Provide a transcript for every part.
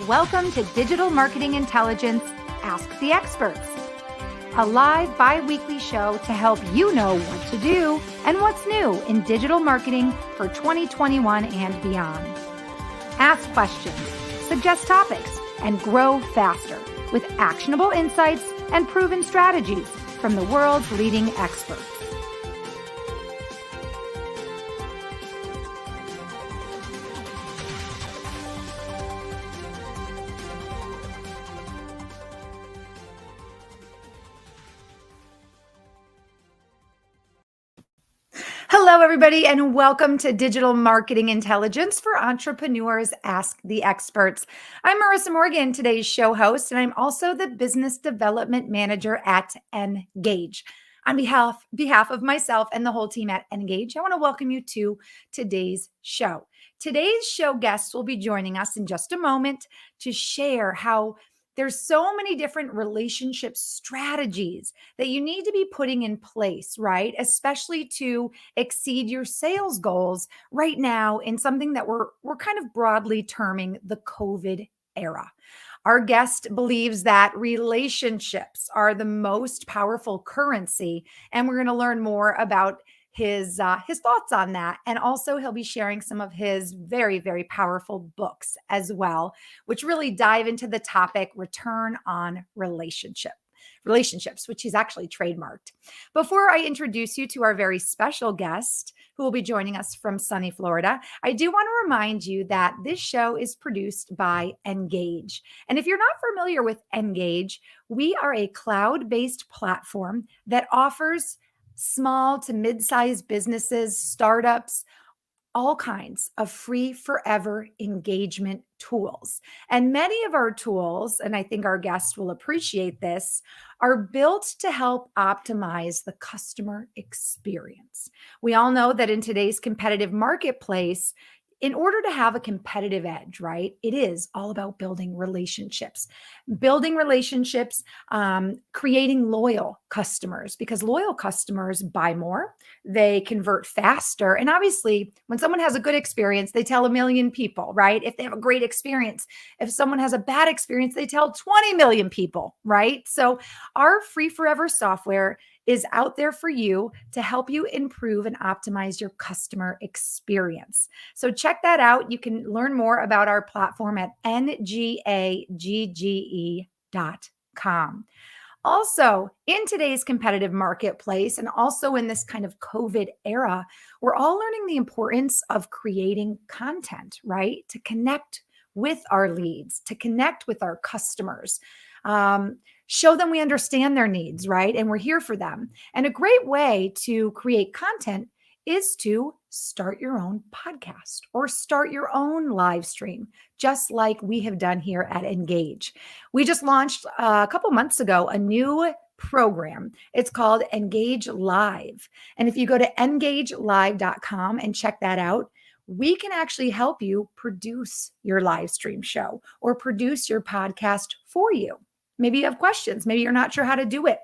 Welcome to Digital Marketing Intelligence Ask the Experts, a live bi-weekly show to help you know what to do and what's new in digital marketing for 2021 and beyond. Ask questions, suggest topics, and grow faster with actionable insights and proven strategies from the world's leading experts. Hello, everybody, and welcome to Digital Marketing Intelligence for Entrepreneurs Ask the Experts. I'm Marissa Morgan, today's show host, and I'm also the Business Development Manager at Engage. On behalf of myself and the whole team at Engage, I want to welcome you to today's show. Today's show guests will be joining us in just a moment to share how there's so many different relationship strategies that you need to be putting in place, right? Especially to exceed your sales goals right now in something that we're kind of broadly terming the COVID era. Our guest believes that relationships are the most powerful currency, and we're going to learn more about his thoughts on that. And also he'll be sharing some of his very, very powerful books as well, which really dive into the topic return on relationships, which he's actually trademarked. Before I introduce you to our very special guest who will be joining us from sunny Florida, I do want to remind you that this show is produced by Engage. And if you're not familiar with Engage, we are a cloud-based platform that offers small to mid-sized businesses, startups, all kinds of free forever engagement tools. And many of our tools, and I think our guests will appreciate this, are built to help optimize the customer experience. We all know that in today's competitive marketplace, in order to have a competitive edge, right, it is all about building relationships, creating loyal customers, because loyal customers buy more, they convert faster. And obviously, when someone has a good experience, they tell 1 million people, right? If they have a great experience, if someone has a bad experience, they tell 20 million people, right? So our free forever software is out there for you to help you improve and optimize your customer experience. So check that out. You can learn more about our platform at ngagge.com. Also, in today's competitive marketplace and also in this kind of COVID era, we're all learning the importance of creating content, right? To connect with our leads, to connect with our customers. Show them we understand their needs, right? And we're here for them. And a great way to create content is to start your own podcast or start your own live stream, just like we have done here at Engage. We just launched a couple months ago a new program. It's called Engage Live. And if you go to engagelive.com and check that out, we can actually help you produce your live stream show or produce your podcast for you. Maybe you have questions. Maybe you're not sure how to do it.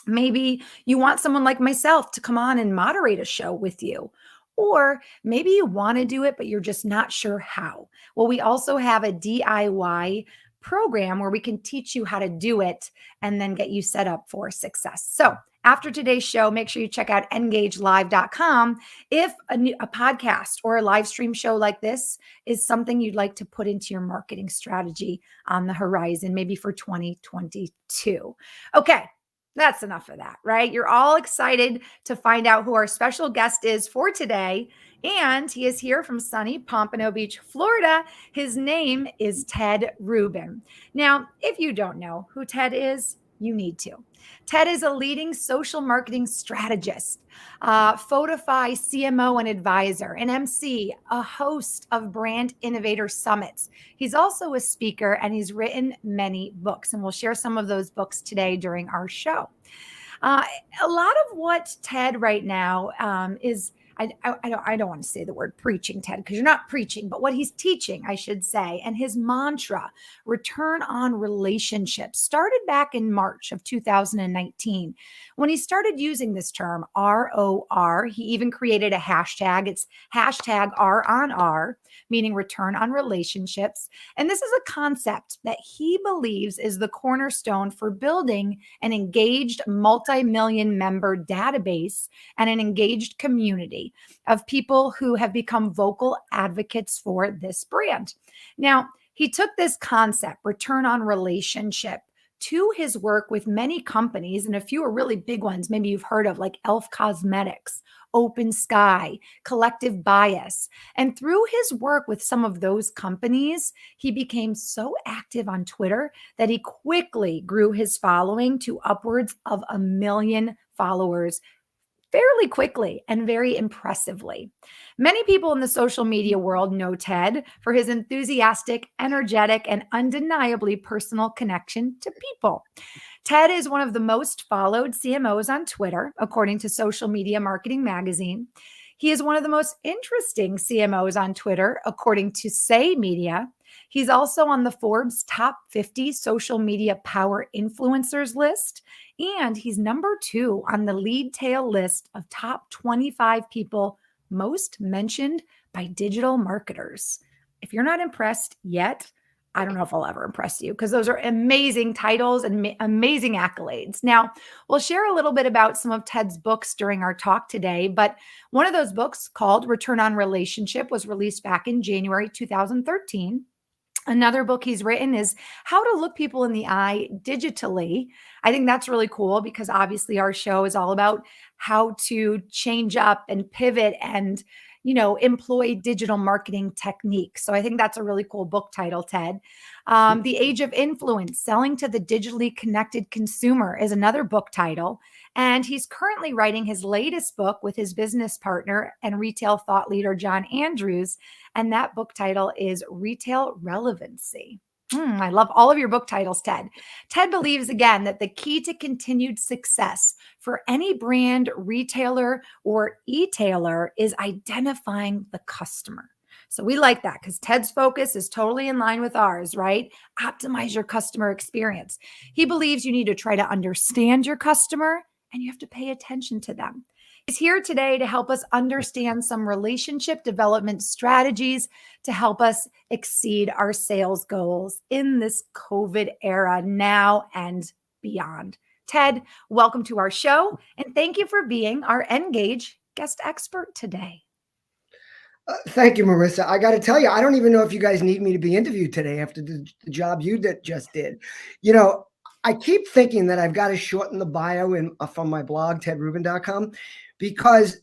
Maybe you want someone like myself to come on and moderate a show with you. Or maybe you want to do it, but you're just not sure how. Well, we also have a DIY program where we can teach you how to do it and then get you set up for success. So after today's show, make sure you check out engagelive.com if a podcast or a live stream show like this is something you'd like to put into your marketing strategy on the horizon, maybe for 2022. Okay, that's enough of that, right? You're all excited to find out who our special guest is for today. And he is here from sunny Pompano Beach, Florida. His name is Ted Rubin. Now, if you don't know who Ted is, you need to. Ted is a leading social marketing strategist, Photify CMO and advisor, an MC, a host of brand innovator summits. He's also a speaker and he's written many books, and we'll share some of those books today during our show. A lot of what Ted right now is I don't want to say the word preaching, Ted, because you're not preaching, but what he's teaching, I should say, and his mantra, return on relationships, started back in March of 2019 when he started using this term ROR. He even created a hashtag. It's hashtag R on R, meaning return on relationships. And this is a concept that he believes is the cornerstone for building an engaged multi-million member database and an engaged community of people who have become vocal advocates for this brand. Now, he took this concept, return on relationship, to his work with many companies, and a few are really big ones, maybe you've heard of, like Elf Cosmetics, Open Sky, Collective Bias. And through his work with some of those companies, he became so active on Twitter that he quickly grew his following to upwards of 1 million followers fairly quickly and very impressively. Many people in the social media world know Ted for his enthusiastic, energetic, and undeniably personal connection to people. Ted is one of the most followed CMOs on Twitter, according to Social Media Marketing Magazine. He is one of the most interesting CMOs on Twitter, according to Say Media. He's also on the Forbes Top 50 Social Media Power Influencers list, and he's number 2 on the Lead Tail list of top 25 people most mentioned by digital marketers. If you're not impressed yet, I don't know if I'll ever impress you, because those are amazing titles and amazing accolades. Now, we'll share a little bit about some of Ted's books during our talk today, but one of those books, called Return on Relationship, was released back in January 2013. Another book he's written is How to Look People in the Eye Digitally. I think that's really cool because obviously our show is all about how to change up and pivot and, employ digital marketing techniques. So I think that's a really cool book title, Ted. The Age of Influence, Selling to the Digitally Connected Consumer is another book title. And he's currently writing his latest book with his business partner and retail thought leader, John Andrews. And that book title is Retail Relevancy. I love all of your book titles, Ted. Ted believes, again, that the key to continued success for any brand, retailer, or e-tailer is identifying the customer. So we like that because Ted's focus is totally in line with ours, right? Optimize your customer experience. He believes you need to try to understand your customer and you have to pay attention to them. He's here today to help us understand some relationship development strategies to help us exceed our sales goals in this COVID era now and beyond. Ted, welcome to our show, and thank you for being our Engage guest expert today. Thank you, Marissa. I got to tell you, I don't even know if you guys need me to be interviewed today after the job you just did. I keep thinking that I've got to shorten the bio from my blog, tedrubin.com, because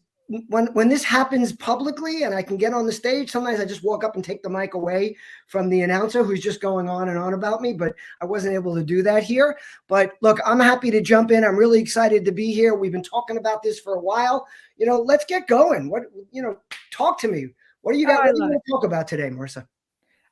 when this happens publicly and I can get on the stage, sometimes I just walk up and take the mic away from the announcer who's just going on and on about me, but I wasn't able to do that here. But look, I'm happy to jump in. I'm really excited to be here. We've been talking about this for a while. Let's get going. Talk to me. What do you got? What do you want to talk about today, Marissa?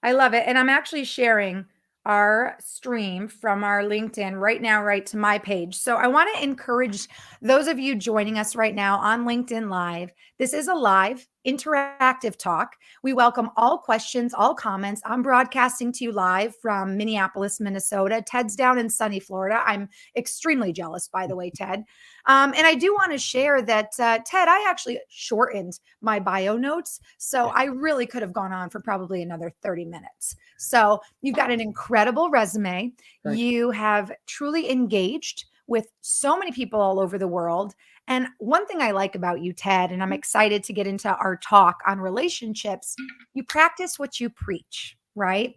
I love it. And I'm actually sharing our stream from our LinkedIn right now, right to my page. So I want to encourage those of you joining us right now on LinkedIn Live. This is a live interactive talk. We welcome all questions, all comments. I'm broadcasting to you live from Minneapolis, Minnesota. Ted's down in sunny Florida. I'm extremely jealous, by the way, Ted. And I do want to share that, Ted, I actually shortened my bio notes. So I really could have gone on for probably another 30 minutes. So you've got an incredible resume. Right. You have truly engaged with so many people all over the world. And one thing I like about you, Ted, and I'm excited to get into our talk on relationships, you practice what you preach, right?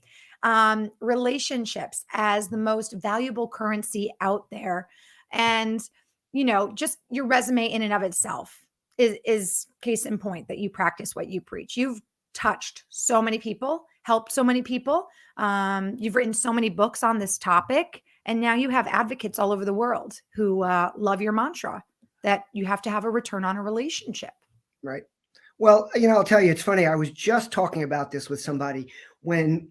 Relationships as the most valuable currency out there. And, just your resume in and of itself is case in point that you practice what you preach. You've touched so many people, helped so many people. You've written so many books on this topic. And now you have advocates all over the world who love your mantra that you have to have a return on a relationship. Right. Well, I'll tell you, it's funny. I was just talking about this with somebody when,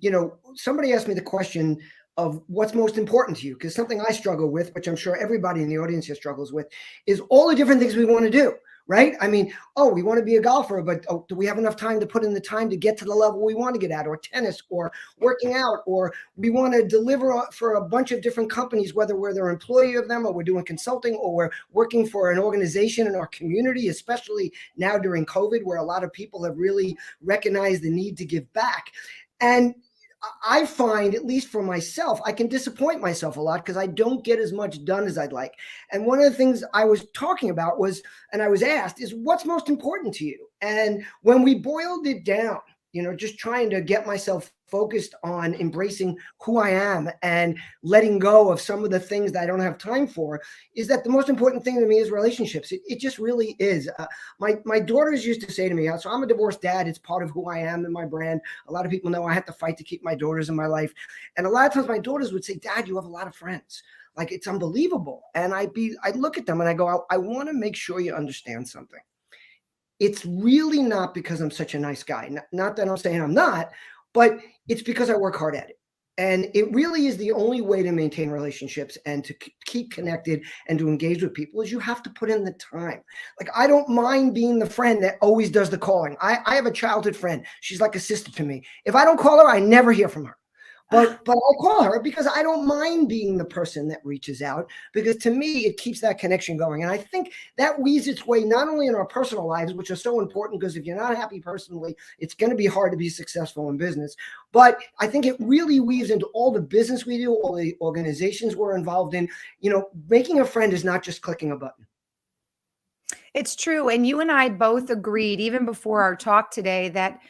somebody asked me the question of what's most important to you, because something I struggle with, which I'm sure everybody in the audience here struggles with, is all the different things we want to do. right? I mean, oh, we want to be a golfer, but oh, do we have enough time to put in the time to get to the level we want to get at, or tennis, or working out, or we want to deliver for a bunch of different companies, whether we're their employee of them, or we're doing consulting, or we're working for an organization in our community, especially now during COVID, where a lot of people have really recognized the need to give back. And I find, at least for myself, I can disappoint myself a lot because I don't get as much done as I'd like. And one of the things I was talking about was, and I was asked, is what's most important to you? And when we boiled it down, just trying to get myself focused on embracing who I am and letting go of some of the things that I don't have time for, is that the most important thing to me is relationships. It just really is. My daughters used to say to me, so I'm a divorced dad. It's part of who I am and my brand. A lot of people know I have to fight to keep my daughters in my life. And a lot of times my daughters would say, Dad, you have a lot of friends. Like, it's unbelievable. And I'd look at them and I go, I want to make sure you understand something. It's really not because I'm such a nice guy. Not that I'm saying I'm not, but it's because I work hard at it. And it really is the only way to maintain relationships and to keep connected and to engage with people, is you have to put in the time. Like, I don't mind being the friend that always does the calling. I have a childhood friend. She's like a sister to me. If I don't call her, I never hear from her. But I'll call her because I don't mind being the person that reaches out, because to me, it keeps that connection going. And I think that weaves its way not only in our personal lives, which are so important, because if you're not happy personally, it's going to be hard to be successful in business. But I think it really weaves into all the business we do, all the organizations we're involved in. Making a friend is not just clicking a button. It's true. And you and I both agreed, even before our talk today, that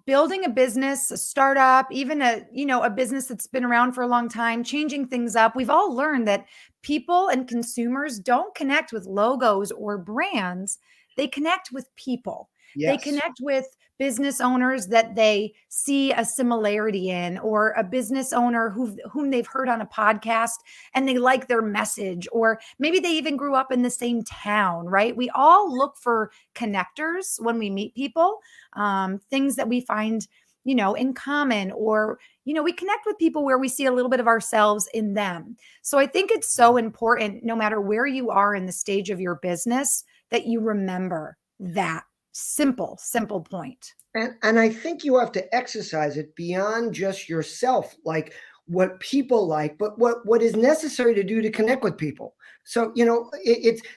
building a business, a startup, even a business that's been around for a long time, changing things up. We've all learned that people and consumers don't connect with logos or brands. They connect with people. They Yes. connect with business owners that they see a similarity in, or a business owner whom they've heard on a podcast and they like their message, or maybe they even grew up in the same town, right? We all look for connectors when we meet people, things that we find, in common, or, we connect with people where we see a little bit of ourselves in them. So I think it's so important, no matter where you are in the stage of your business, that you remember that simple point. And I think you have to exercise it beyond just yourself, like what people like, but what is necessary to do to connect with people. So,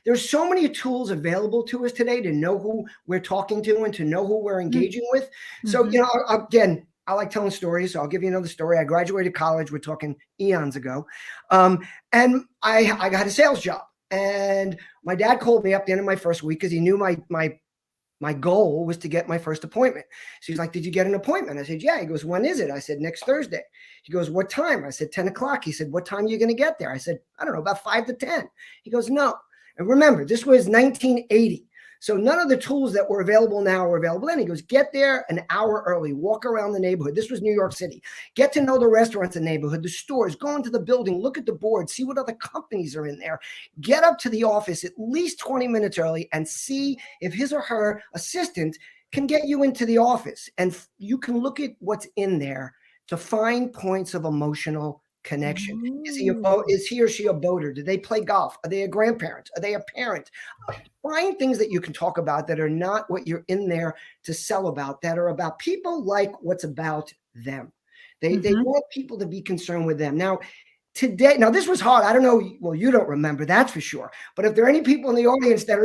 there's so many tools available to us today to know who we're talking to and to know who we're engaging with. So, again, I like telling stories. So I'll give you another story. I graduated college. We're talking eons ago. And I got a sales job, and my dad called me up the end of my first week because he knew my goal was to get my first appointment. So he's like, did you get an appointment? I said, yeah. He goes, when is it? I said, next Thursday. He goes, what time? I said, 10 o'clock. He said, what time are you going to get there? I said, I don't know, about 5 to 10. He goes, no. And remember, this was 1980. So none of the tools that were available now were available then. He goes, get there an hour early, walk around the neighborhood. This was New York City. Get to know the restaurants in the neighborhood, the stores, go into the building, look at the board, see what other companies are in there. Get up to the office at least 20 minutes early and see if his or her assistant can get you into the office. And you can look at what's in there to find points of emotional connection. Is he or she a boater? Do they play golf? Are they a grandparent? Are they a parent? Find things that you can talk about that are not what you're in there to sell about, that are about people like what's about them. They want people to be concerned with them. Now, this was hard. I don't know. Well, you don't remember, that's for sure. But if there are any people in the audience that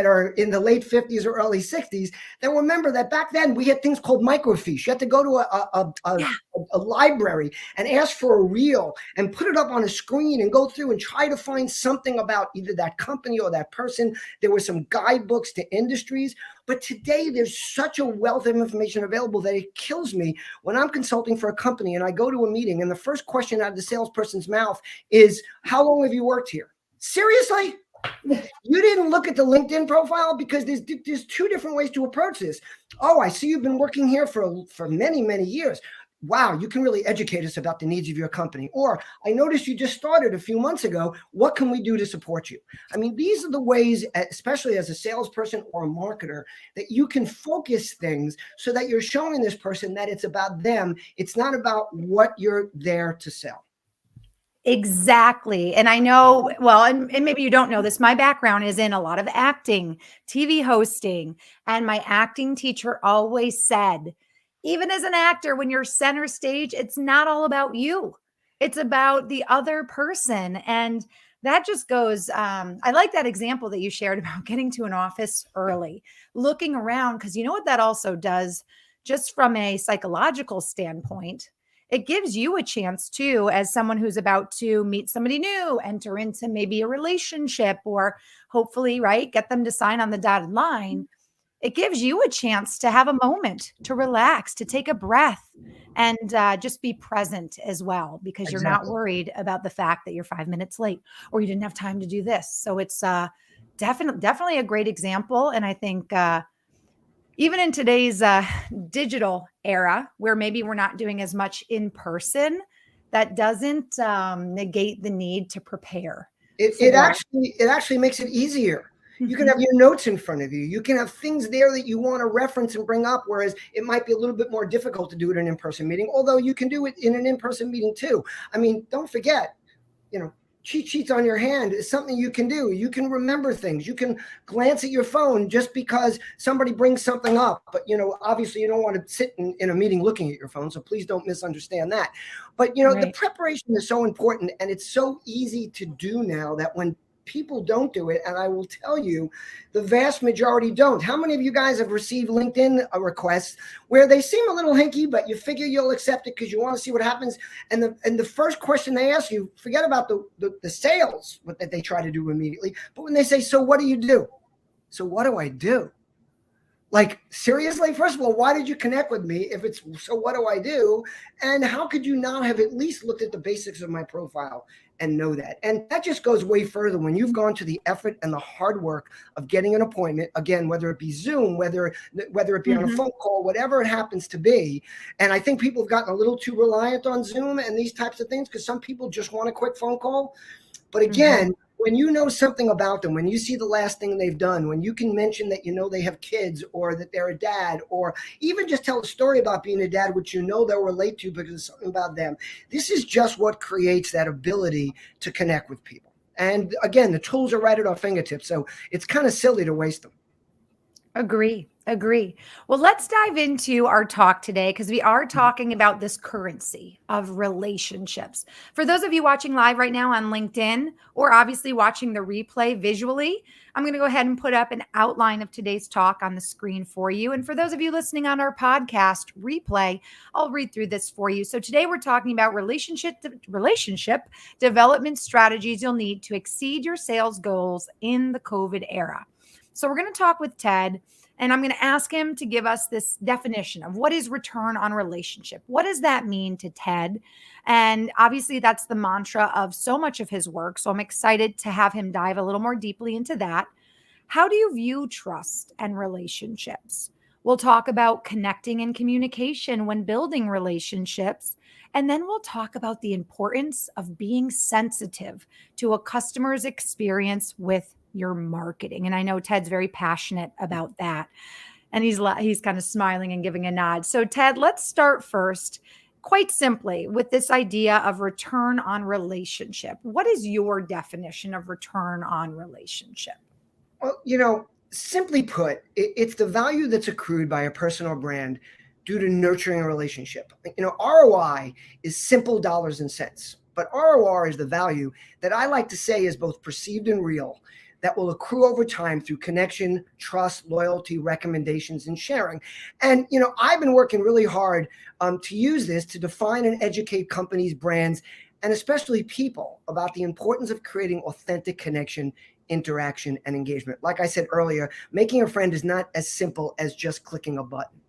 are in the late 50s or early 60s, they'll remember that back then we had things called microfiche. You had to go to a library and ask for a reel and put it up on a screen and go through and try to find something about either that company or that person. There were some guidebooks to industries. But today there's such a wealth of information available that it kills me when I'm consulting for a company and I go to a meeting and the first question out of the salesperson's mouth is, how long have you worked here? Seriously? You didn't look at the LinkedIn profile? Because there's two different ways to approach this. Oh, I see you've been working here for many, many years. Wow, you can really educate us about the needs of your company. Or I noticed you just started a few months ago. What can we do to support you? I mean, these are the ways, especially as a salesperson or a marketer, that you can focus things so that you're showing this person that it's about them. It's not about what you're there to sell. Exactly. And I know, well, and maybe you don't know this, my background is in a lot of acting, TV hosting, and my acting teacher always said, even as an actor, when you're center stage, it's not all about you. It's about the other person. And that just goes, I like that example that you shared about getting to an office early, looking around, because you know what that also does, just from a psychological standpoint, it gives you a chance too, as someone who's about to meet somebody new, enter into maybe a relationship, or hopefully, right, get them to sign on the dotted line. It gives you a chance to have a moment to relax, to take a breath, and just be present as well, because you're not Exactly. worried about the fact that you're 5 minutes late or you didn't have time to do this. So it's definitely a great example. And I think even in today's digital era, where maybe we're not doing as much in person, that doesn't negate the need to prepare It for. actually makes it easier. You can have Mhm. your notes in front of you. You can have things there that you want to reference and bring up, whereas it might be a little bit more difficult to do it in an in-person meeting, although you can do it in an in-person meeting too. I mean, don't forget, you know, cheat sheets on your hand is something you can do. You can remember things. You can glance at your phone just because somebody brings something up. But, obviously you don't want to sit in a meeting looking at your phone. So please don't misunderstand that. But, the Right. preparation is so important, and it's so easy to do now that when people don't do it, and I will tell you, the vast majority don't. How many of you guys have received LinkedIn requests where they seem a little hinky, but you figure you'll accept it because you want to see what happens? And the first question they ask you, forget about the sales, what that they try to do immediately, but when they say, so what do you do? So what do I do? Like, seriously, first of all, why did you connect with me if it's so what do I do? And how could you not have at least looked at the basics of my profile and know that? And that just goes way further when you've gone to the effort and the hard work of getting an appointment, again, whether it be Zoom, whether it be on a Mhm. phone call, whatever it happens to be. And I think people have gotten a little too reliant on Zoom and these types of things because some people just want a quick phone call. But Mhm. again, when you know something about them, when you see the last thing they've done, when you can mention that they have kids or that they're a dad, or even just tell a story about being a dad, which they'll relate to because it's something about them, this is just what creates that ability to connect with people. And again, the tools are right at our fingertips, so it's kind of silly to waste them. Agree. Agree. Well, let's dive into our talk today, because we are Mhm. talking about this currency of relationships. For those of you watching live right now on LinkedIn, or obviously watching the replay visually, I'm going to go ahead and put up an outline of today's talk on the screen for you. And for those of you listening on our podcast replay, I'll read through this for you. So today we're talking about relationship development strategies you'll need to exceed your sales goals in the COVID era. So we're going to talk with Ted, and I'm going to ask him to give us this definition of what is return on relationship. What does that mean to Ted? And obviously, that's the mantra of so much of his work. So I'm excited to have him dive a little more deeply into that. How do you view trust and relationships? We'll talk about connecting and communication when building relationships. And then we'll talk about the importance of being sensitive to a customer's experience with your marketing. And I know Ted's very passionate about that. And he's kind of smiling and giving a nod. So Ted, let's start first quite simply with this idea of return on relationship. What is your definition of return on relationship? Well, simply put, it's the value that's accrued by a person or brand due to nurturing a relationship. ROI is simple dollars and cents, but ROR is the value that I like to say is both perceived and real, that will accrue over time through connection, trust, loyalty, recommendations, and sharing. And, I've been working really hard to use this to define and educate companies, brands, and especially people about the importance of creating authentic connection, interaction, and engagement. Like I said earlier, making a friend is not as simple as just clicking a button.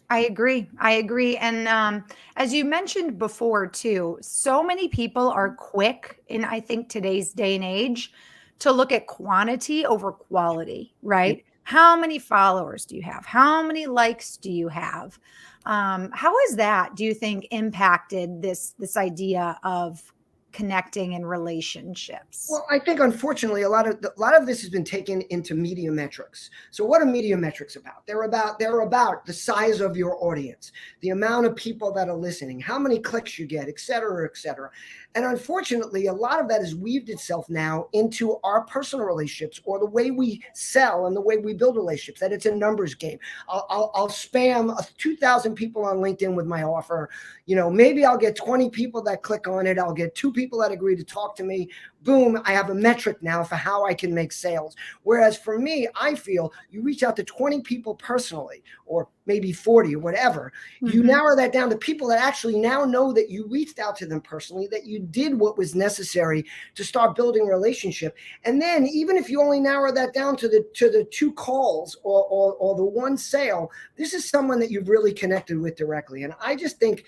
I agree. I agree. And as you mentioned before, too, so many people are quick in, I think, today's day and age to look at quantity over quality, Yep. right? How many followers do you have? How many likes do you have? How has that, do you think, impacted this idea of connecting in relationships? Well, I think unfortunately a lot of this has been taken into media metrics. So what are media metrics about? They're about the size of your audience, the amount of people that are listening, how many clicks you get, et cetera, et cetera. And unfortunately, a lot of that has weaved itself now into our personal relationships or the way we sell and the way we build relationships, that it's a numbers game. I'll spam 2,000 people on LinkedIn with my offer. Maybe I'll get 20 people that click on it. I'll get 2 people that agree to talk to me. Boom, I have a metric now for how I can make sales. Whereas for me, I feel you reach out to 20 people personally, or maybe 40 or whatever. You narrow that down to people that actually now know that you reached out to them personally, that you did what was necessary to start building a relationship. And then even if you only narrow that down to the 2 calls or the 1 sale, this is someone that you've really connected with directly. And I just think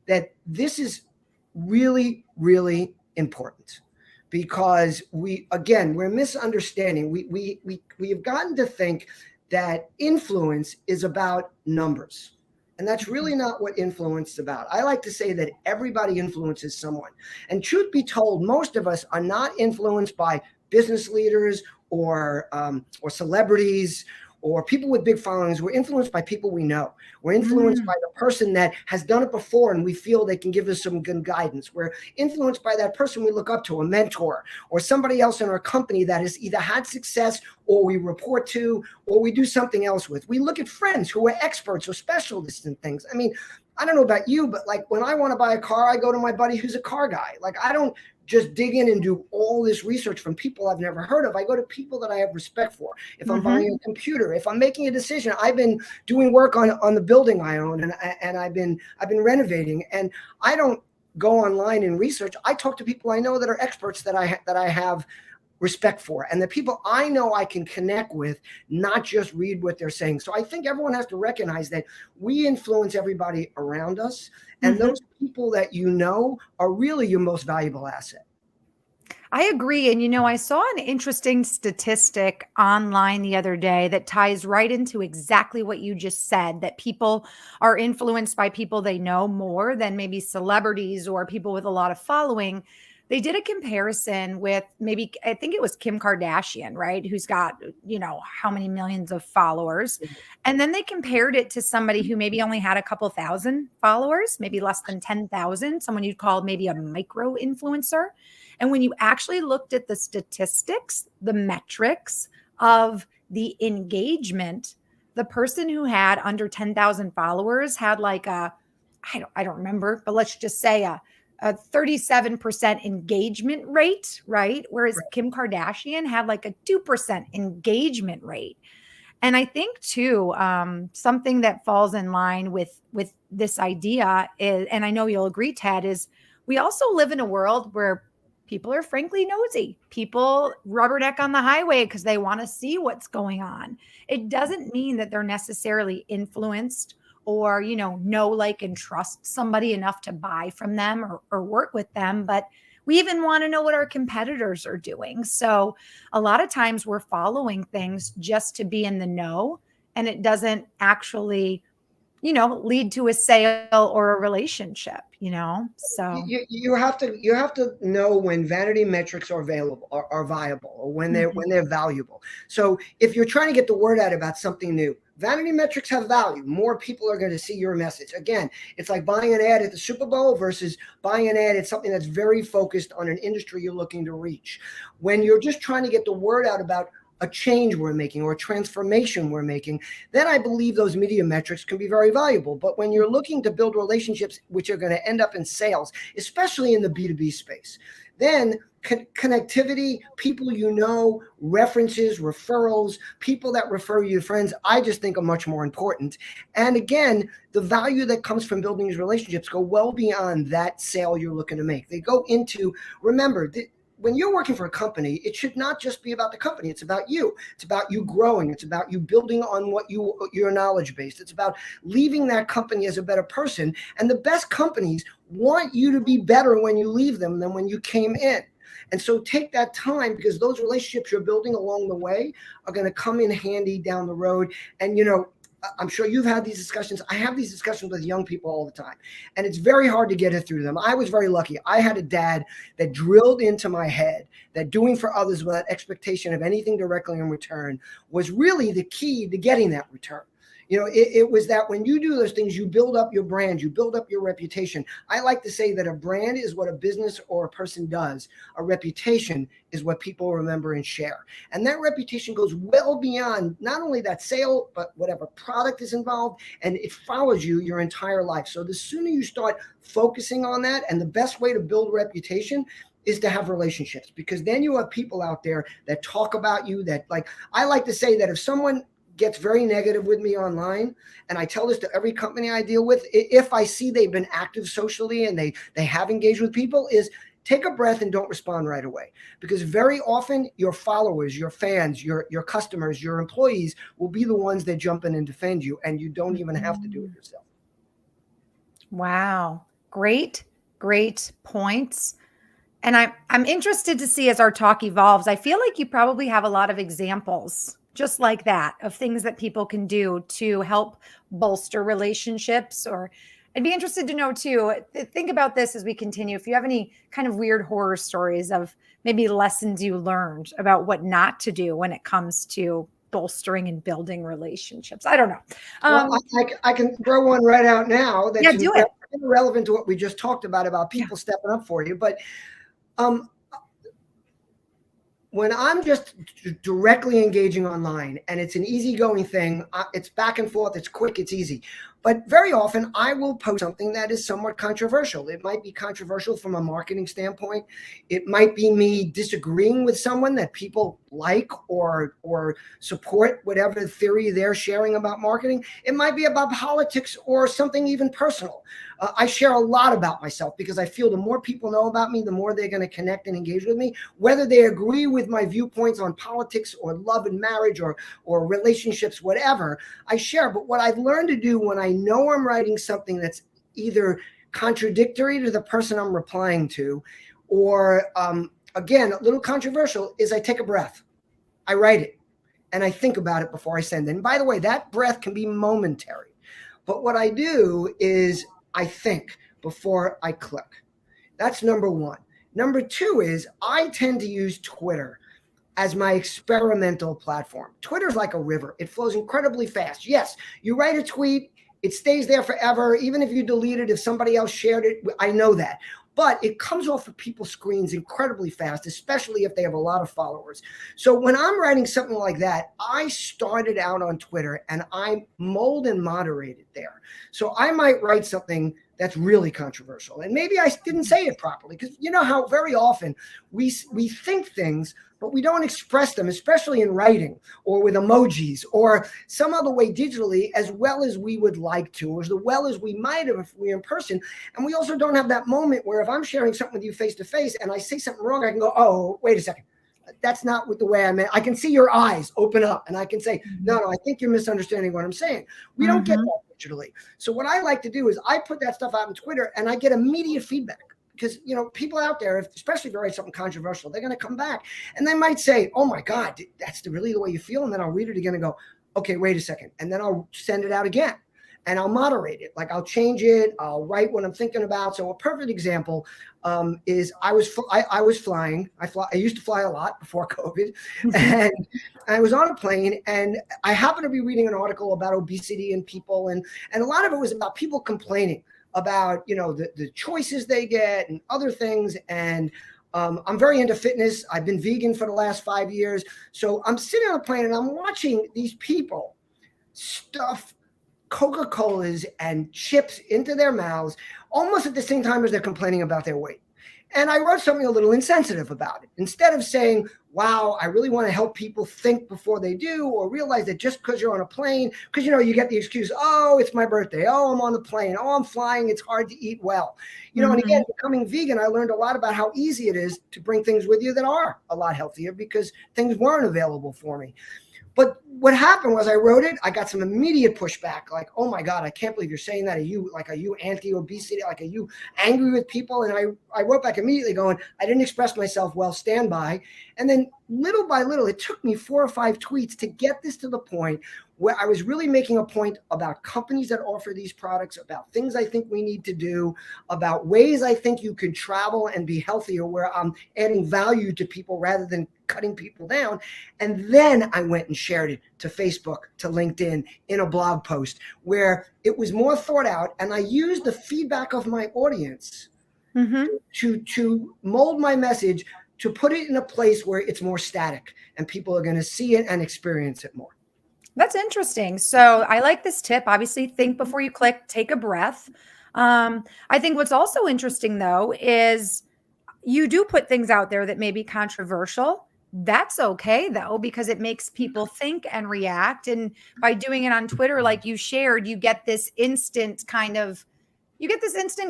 that this is really, really important, because we're misunderstanding. We have gotten to think that influence is about numbers. And that's really not what influence is about. I like to say that everybody influences someone. And truth be told, most of us are not influenced by business leaders or celebrities or people with big followings. We're influenced by people we know. We're influenced by the person that has done it before and we feel they can give us some good guidance. We're influenced by that person we look up to, a mentor, or somebody else in our company that has either had success or we report to, or we do something else with. We look at friends who are experts or specialists in things. I mean, I don't know about you, but like when I want to buy a car, I go to my buddy who's a car guy. Like I don't just dig in and do all this research from people I've never heard of. I go to people that I have respect for. If I'm buying a computer, if I'm making a decision, I've been doing work on the building I own, and I've been renovating, and I don't go online and research. I talk to people I know that are experts that I have respect for, and the people I know I can connect with, not just read what they're saying. So I think everyone has to recognize that we influence everybody around us, and those people that you know are really your most valuable asset. I agree. And, I saw an interesting statistic online the other day that ties right into exactly what you just said, that people are influenced by people they know more than maybe celebrities or people with a lot of following. They did a comparison with maybe, I think it was Kim Kardashian, right? Who's got, how many millions of followers. And then they compared it to somebody who maybe only had a couple thousand followers, maybe less than 10,000, someone you'd call maybe a micro influencer. And when you actually looked at the statistics, the metrics of the engagement, the person who had under 10,000 followers had like I don't remember, but let's just say a 37% engagement rate, right? Whereas Kim Kardashian had like a 2% engagement rate. And I think too, something that falls in line with this idea is, and I know you'll agree, Ted, is we also live in a world where people are frankly nosy. People rubberneck on the highway because they want to see what's going on. It doesn't mean that they're necessarily influenced or, know, like, and trust somebody enough to buy from them or work with them. But we even want to know what our competitors are doing. So a lot of times we're following things just to be in the know, and it doesn't actually, lead to a sale or a relationship, so. You have to know when vanity metrics are available, are viable, or when they're valuable. So if you're trying to get the word out about something new, vanity metrics have value. More people are going to see your message. Again, it's like buying an ad at the Super Bowl versus buying an ad at something that's very focused on an industry you're looking to reach. When you're just trying to get the word out about a change we're making or a transformation we're making, then I believe those media metrics can be very valuable. But when you're looking to build relationships which are going to end up in sales, especially in the B2B space, then connectivity, people references, referrals, people that refer you to friends, I just think are much more important. And again, the value that comes from building these relationships go well beyond that sale you're looking to make. They go into, remember, when you're working for a company, it should not just be about the company. It's about you. It's about you growing. It's about you building on your knowledge base. It's about leaving that company as a better person. And the best companies want you to be better when you leave them than when you came in. And so take that time, because those relationships you're building along the way are going to come in handy down the road. And, I'm sure you've had these discussions. I have these discussions with young people all the time, and it's very hard to get it through them. I was very lucky. I had a dad that drilled into my head that doing for others without expectation of anything directly in return was really the key to getting that return. It was that when you do those things, you build up your brand, you build up your reputation. I like to say that a brand is what a business or a person does. A reputation is what people remember and share. And that reputation goes well beyond not only that sale, but whatever product is involved, and it follows you your entire life. So the sooner you start focusing on that, and the best way to build reputation is to have relationships, because then you have people out there that talk about you, that, like, I like to say that if someone gets very negative with me online, and I tell this to every company I deal with, if I see they've been active socially and they have engaged with people, is take a breath and don't respond right away. Because very often your followers, your fans, your customers, your employees will be the ones that jump in and defend you, and you don't even have to do it yourself. Wow. Great points. And I'm interested to see, as our talk evolves, I feel like you probably have a lot of examples just like that of things that people can do to help bolster relationships. Or I'd be interested to know too, think about this as we continue. If you have any kind of weird horror stories of maybe lessons you learned about what not to do when it comes to bolstering and building relationships. I don't know. Well, I can throw one right out now that's Do it. irrelevant to what we just talked about people stepping up for you. But when I'm just directly engaging online and it's an easygoing thing, it's back and forth, it's quick, it's easy. But very often I will post something that is somewhat controversial. It might be controversial from a marketing standpoint. It might be me disagreeing with someone that people like or support whatever theory they're sharing about marketing. It might be about politics or something even personal. I share a lot about myself because I feel the more people know about me, the more they're going to connect and engage with me, whether they agree with my viewpoints on politics or love and marriage or relationships, whatever I share. But what I've learned to do when I know I'm writing something that's either contradictory to the person I'm replying to, or again, a little controversial, is I take a breath. I write it and I think about it before I send it. And by the way, that breath can be momentary. But what I do is I think before I click. That's number one. Number two is I tend to use Twitter as my experimental platform. Twitter's like a river. It flows incredibly fast. Yes, you write a tweet, it stays there forever. Even if you delete it, if somebody else shared it, I know that. But it comes off of people's screens incredibly fast, especially if they have a lot of followers. So when I'm writing something like that, I started out on Twitter and I mold and moderate it there. So I might write something that's really controversial. And maybe I didn't say it properly, because you know how very often we think things, but we don't express them, especially in writing or with emojis or some other way digitally, as well as we would like to, or as well as we might have if we were in person. And we also don't have that moment where if I'm sharing something with you face to face and I say something wrong, I can go, oh, wait a second. That's not the way I meant. I can see your eyes open up and I can say, no, I think you're misunderstanding what I'm saying. We don't get that digitally. So what I like to do is I put that stuff out on Twitter and I get immediate feedback. Because, people out there, especially if you write something controversial, they're going to come back and they might say, oh my God, that's really the way you feel. And then I'll read it again and go, okay, wait a second. And then I'll send it out again and I'll moderate it. Like I'll change it. I'll write what I'm thinking about. So a perfect example is I was flying. I used to fly a lot before COVID, and I was on a plane and I happened to be reading an article about obesity in people. And a lot of it was about people complaining about, the choices they get and other things. And I'm very into fitness. I've been vegan for the last 5 years. So I'm sitting on a plane and I'm watching these people stuff Coca-Colas and chips into their mouths almost at the same time as they're complaining about their weight. And I wrote something a little insensitive about it. Instead of saying, wow, I really want to help people think before they do, or realize that just because you're on a plane, because, you get the excuse, oh, it's my birthday. Oh, I'm on the plane. Oh, I'm flying. It's hard to eat well. And again, becoming vegan, I learned a lot about how easy it is to bring things with you that are a lot healthier because things weren't available for me. But what happened was I wrote it. I got some immediate pushback, like, "Oh my God, I can't believe you're saying that. Are you anti-obesity? Like, are you angry with people?" And I wrote back immediately going, "I didn't express myself well. Stand by." And then little by little, it took me 4 or 5 tweets to get this to the point where I was really making a point about companies that offer these products, about things I think we need to do, about ways I think you can travel and be healthier, where I'm adding value to people rather than cutting people down. And then I went and shared it to Facebook, to LinkedIn, in a blog post where it was more thought out. And I used the feedback of my audience to mold my message, to put it in a place where it's more static and people are going to see it and experience it more. That's interesting. So I like this tip. Obviously, think before you click, take a breath. I think what's also interesting, though, is you do put things out there that may be controversial. That's okay, though, because it makes people think and react. And by doing it on Twitter, like you shared, you get this instant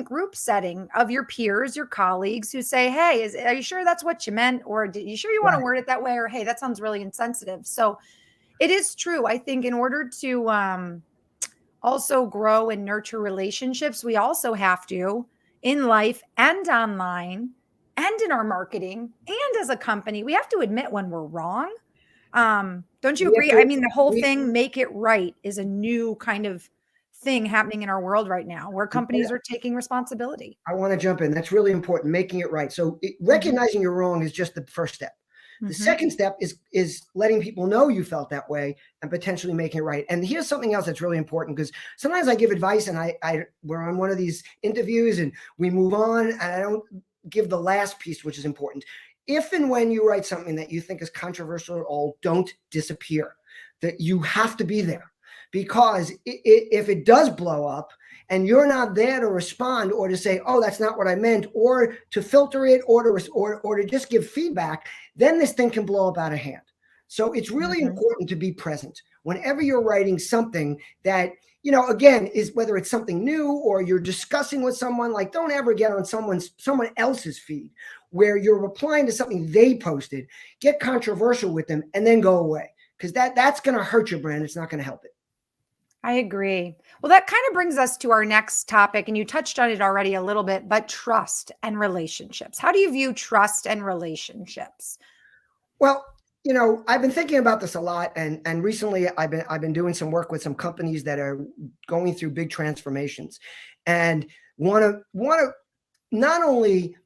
group setting of your peers, your colleagues who say, "Hey, are you sure that's what you meant? Or are you sure you want to Right. word it that way? Or, hey, that sounds really insensitive." So it is true. I think in order to also grow and nurture relationships, we also have to, in life and online and in our marketing and as a company, we have to admit when we're wrong. Don't you We have agree? I to, mean, the whole we, thing, make it right, is a new kind of thing happening in our world right now where companies are taking responsibility. I want to jump in. That's really important, making it right. So Mhm. recognizing you're wrong is just the first step. The Mhm. second step is letting people know you felt that way and potentially making it right. And here's something else that's really important, because sometimes I give advice and we're on one of these interviews and we move on and I don't give the last piece, which is important. If and when you write something that you think is controversial at all, don't disappear. That you have to be there, because if it does blow up and you're not there to respond or to say, "Oh, that's not what I meant," or to filter it, or to just give feedback, then this thing can blow up out of hand. So it's really Mhm. important to be present whenever you're writing something that, again, is whether it's something new or you're discussing with someone. Like, don't ever get on someone else's feed where you're replying to something they posted. Get controversial with them and then go away, because that's going to hurt your brand. It's not going to help it. I agree. Well, that kind of brings us to our next topic, and you touched on it already a little bit, but trust and relationships. How do you view trust and relationships? Well, I've been thinking about this a lot, and recently I've been doing some work with some companies that are going through big transformations, and want to not only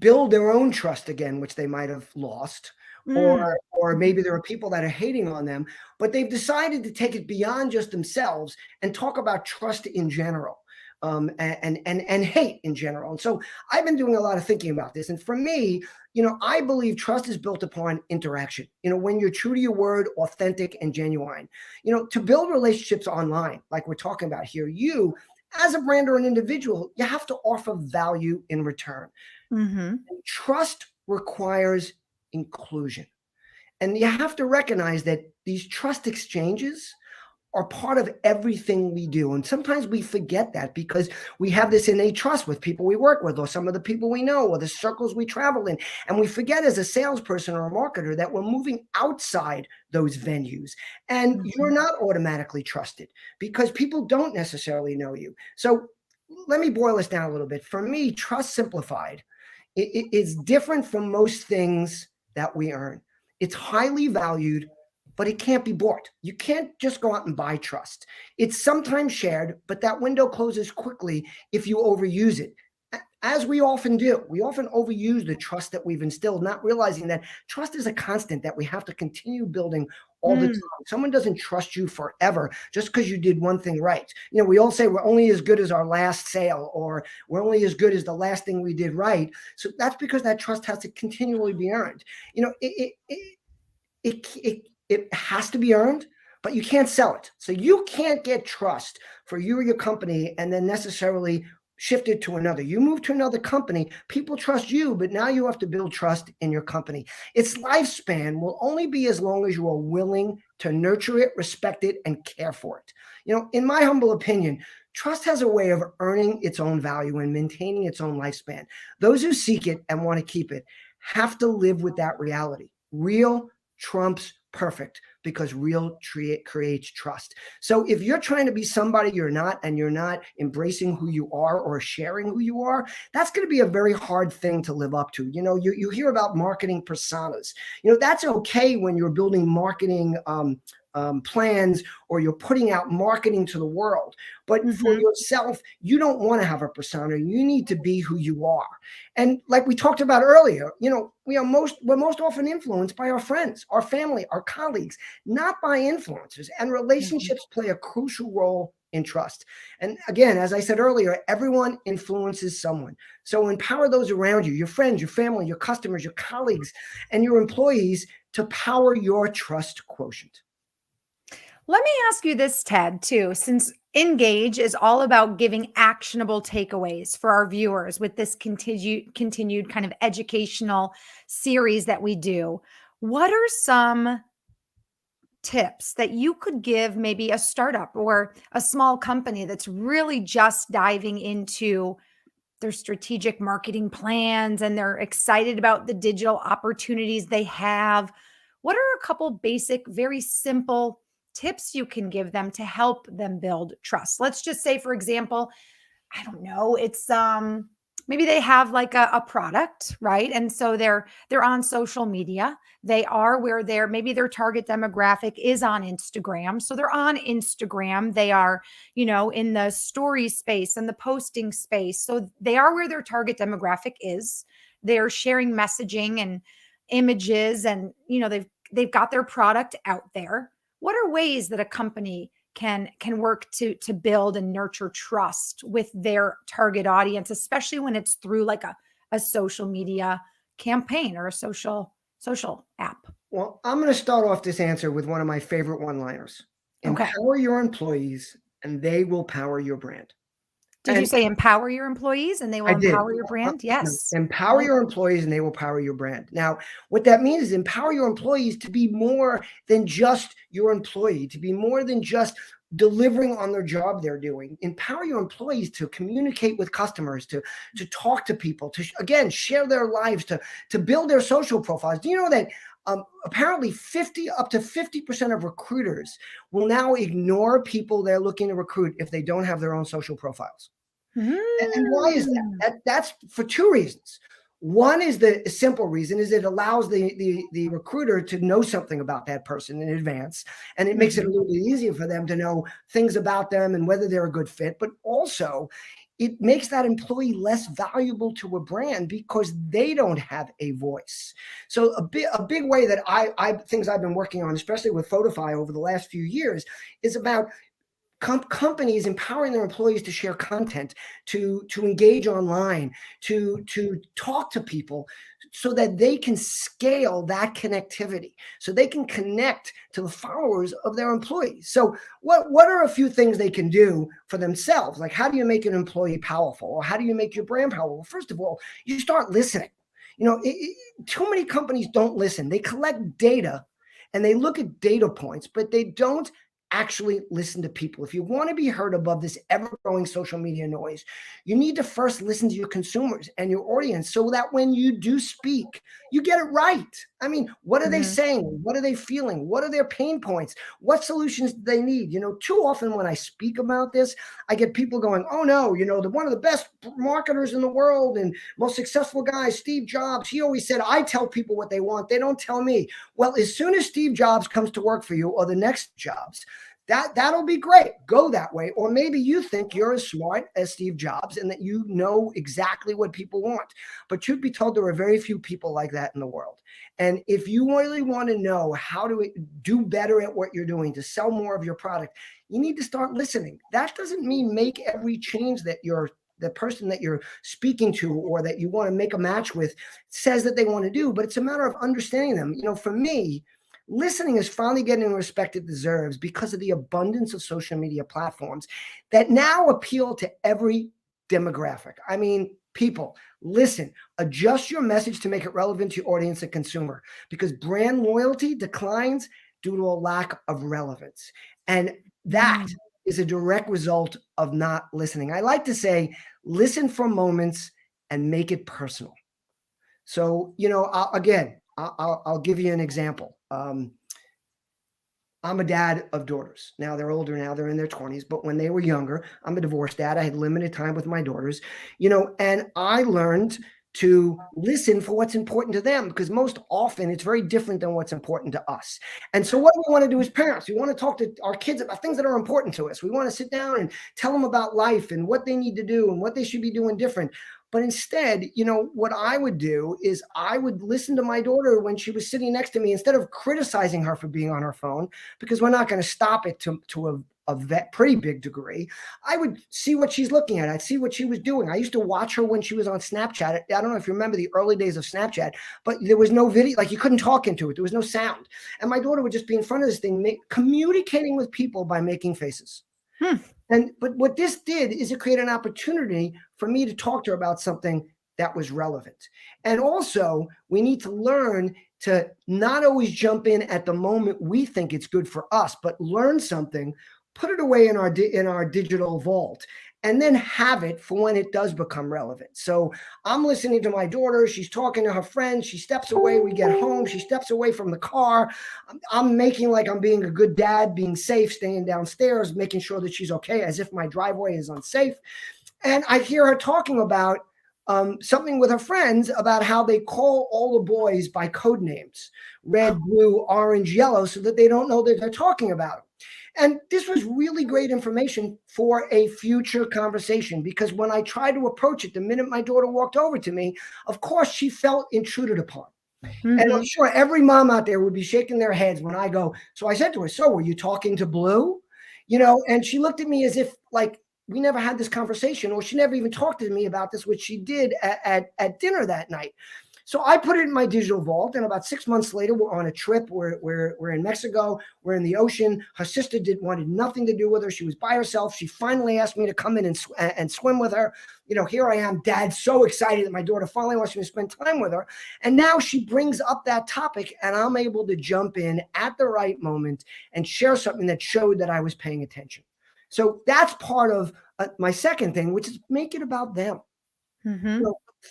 build their own trust again, which they might have lost, or Mm. or Mhm. maybe there are people that are hating on them, but they've decided to take it beyond just themselves and talk about trust in general, and hate in general. And so I've been doing a lot of thinking about this. And for me, I believe trust is built upon interaction. When you're true to your word, authentic and genuine. To build relationships online, like we're talking about here, you, as a brand or an individual, you have to offer value in return. Mhm. Trust requires inclusion. And you have to recognize that these trust exchanges are part of everything we do. And sometimes we forget that because we have this innate trust with people we work with, or some of the people we know, or the circles we travel in. And we forget, as a salesperson or a marketer, that we're moving outside those venues. And you're Mhm. not automatically trusted because people don't necessarily know you. So let me boil this down a little bit. For me, trust simplified, it's different from most things that we earn. It's highly valued, but it can't be bought. You can't just go out and buy trust. It's sometimes shared, but that window closes quickly if you overuse it. As we often do, we often overuse the trust that we've instilled, not realizing that trust is a constant that we have to continue building all the Mm. time. Someone doesn't trust you forever just because you did one thing right. We all say we're only as good as our last sale, or we're only as good as the last thing we did right. So that's because that trust has to continually be earned. It has to be earned, but you can't sell it. So you can't get trust for you or your company and then necessarily shift it to another. You move to another company, people trust you, but now you have to build trust in your company. Its lifespan will only be as long as you are willing to nurture it, respect it, and care for it. In my humble opinion, trust has a way of earning its own value and maintaining its own lifespan. Those who seek it and want to keep it have to live with that reality. Real trumps perfect, because real creates trust. So if you're trying to be somebody you're not, and you're not embracing who you are or sharing who you are, that's going to be a very hard thing to live up to. You hear about marketing personas. That's okay when you're building marketing plans, or you're putting out marketing to the world. But for Mhm. yourself, you don't want to have a persona. You need to be who you are. And like we talked about earlier, we're most often influenced by our friends, our family, our colleagues, not by influencers. And Mhm. relationships play a crucial role in trust. And again, as I said earlier, everyone influences someone. So empower those around you, your friends, your family, your customers, your colleagues, and your employees to power your trust quotient. Let me ask you this, Ted, too, since Engage is all about giving actionable takeaways for our viewers with this continued kind of educational series that we do. What are some tips that you could give maybe a startup or a small company that's really just diving into their strategic marketing plans and they're excited about the digital opportunities they have? What are a couple basic, very simple tips you can give them to help them build trust? Let's just say, for example, I don't know, it's maybe they have like a product, right? And so they're on social media. They are where they're maybe their target demographic is on Instagram. So they're on Instagram. They are, in the story space and the posting space. So they are where their target demographic is. They're sharing messaging and images, and they've got their product out there. What are ways that a company can work to build and nurture trust with their target audience, especially when it's through like a social media campaign or a social app? Well, I'm going to start off this answer with one of my favorite one-liners. Okay. Empower your employees and they will power your brand. Did you And say empower your employees and they will I did. empower your brand? No, Yes. I empower like your employees and they will power your brand. Now, what that means is empower your employees to be more than just your employee, to be more than just delivering on their job they're doing. Empower your employees to communicate with customers, to talk to people, to again share their lives, to build their social profiles. Do you know that apparently 50% of recruiters will now ignore people they're looking to recruit if they don't have their own social profiles? And why is that? Mm. That's for two reasons. One is the simple reason is it allows the recruiter to know something about that person in advance, and it makes it a Mhm. little bit easier for them to know things about them and whether they're a good fit. But also, it makes that employee less valuable to a brand because they don't have a voice. So a big way that I things I've been working on, especially with Photify over the last few years, is about companies empowering their employees to share content, to engage online, to talk to people, so that they can scale that connectivity, so they can connect to the followers of their employees. So what are a few things they can do for themselves? Like, how do you make an employee powerful, or how do you make your brand powerful? First of all, you start listening. Too many companies don't listen. They collect data and they look at data points, but they don't actually listen to people. If you want to be heard above this ever growing social media noise, you need to first listen to your consumers and your audience, so that when you do speak, you get it right. I mean, what are they Mhm. saying? What are they feeling? What are their pain points? What solutions do they need? Too often when I speak about this, I get people going, oh no, one of the best marketers in the world and most successful guys, Steve Jobs, he always said, I tell people what they want. They don't tell me. Well, as soon as Steve Jobs comes to work for you, or the next Jobs, that'll be great. Go that way. Or maybe you think you're as smart as Steve Jobs and that you know exactly what people want. But truth be told, there are very few people like that in the world. And if you really want to know how to do better at what you're doing, to sell more of your product, you need to start listening. That doesn't mean make every change that the person that you're speaking to or that you want to make a match with says that they want to do, but it's a matter of understanding them. For me, listening is finally getting the respect it deserves because of the abundance of social media platforms that now appeal to every demographic. I mean, people, listen, adjust your message to make it relevant to your audience and consumer, because brand loyalty declines due to a lack of relevance. And that Mm. is a direct result of not listening. I like to say, listen for moments and make it personal. So, I'll give you an example. I'm a dad of daughters. Now they're older now, they're in their 20s, but when they were younger, I'm a divorced dad. I had limited time with my daughters, and I learned to listen for what's important to them because most often it's very different than what's important to us. And so what we want to do as parents, we want to talk to our kids about things that are important to us. We want to sit down and tell them about life and what they need to do and what they should be doing different. But instead, what I would do is I would listen to my daughter when she was sitting next to me instead of criticizing her for being on her phone, because we're not going to stop it to a pretty big degree. I would see what she's looking at. I'd see what she was doing. I used to watch her when she was on Snapchat. I don't know if you remember the early days of Snapchat, but there was no video, like you couldn't talk into it. There was no sound. And my daughter would just be in front of this thing, communicating with people by making faces. But what this did is it created an opportunity for me to talk to her about something that was relevant. And also, we need to learn to not always jump in at the moment we think it's good for us, but learn something, put it away in our digital vault, and then have it for when it does become relevant. So I'm listening to my daughter. She's talking to her friends. She steps away. We get home. She steps away from the car. I'm making like I'm being a good dad, being safe, staying downstairs, making sure that she's okay, as if my driveway is unsafe. And I hear her talking about something with her friends about how they call all the boys by code names, red, blue, orange, yellow, so that they don't know that they're talking about them. And this was really great information for a future conversation, because when I tried to approach it, the minute my daughter walked over to me, of course, she felt intruded upon. And I'm sure every mom out there would be shaking their heads when I go, so I said to her, so were you talking to Blue? And she looked at me as if like we never had this conversation, or she never even talked to me about this, which she did at dinner that night. So I put it in my digital vault, and about 6 months later, we're on a trip. We're in Mexico. We're in the ocean. Her sister wanted nothing to do with her. She was by herself. She finally asked me to come in and swim with her. Here I am, dad, so excited that my daughter finally wants me to spend time with her. And now she brings up that topic, and I'm able to jump in at the right moment and share something that showed that I was paying attention. So that's part of my second thing, which is make it about them.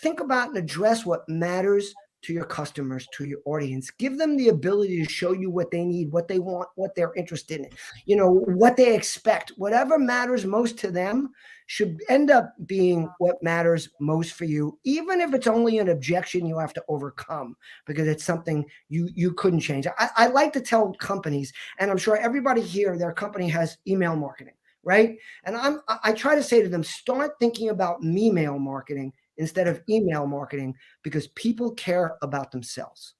Think about and address what matters to your customers, to your audience. Give them the ability to show you what they need, what they want, what they're interested in, what they expect. Whatever matters most to them should end up being what matters most for you, even if it's only an objection you have to overcome because it's something you couldn't change. I like to tell companies, and I'm sure everybody here, their company has email marketing, right? And I try to say to them, start thinking about me-mail marketing instead of email marketing, because people care about themselves.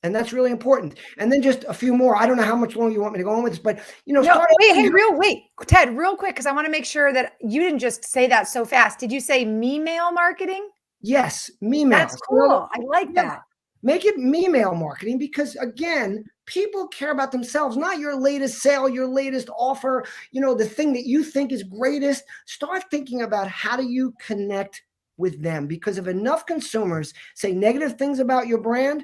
And that's really important. And then just a few more. I don't know how much longer you want me to go on with this, but No, wait, Ted, real quick, because I want to make sure that you didn't just say that so fast. Did you say me-mail marketing? Yes, me-mail. That's cool. I like that. Make it me-mail marketing, because again, people care about themselves, not your latest sale, your latest offer, the thing that you think is greatest. Start thinking about how do you connect with them, because if enough consumers say negative things about your brand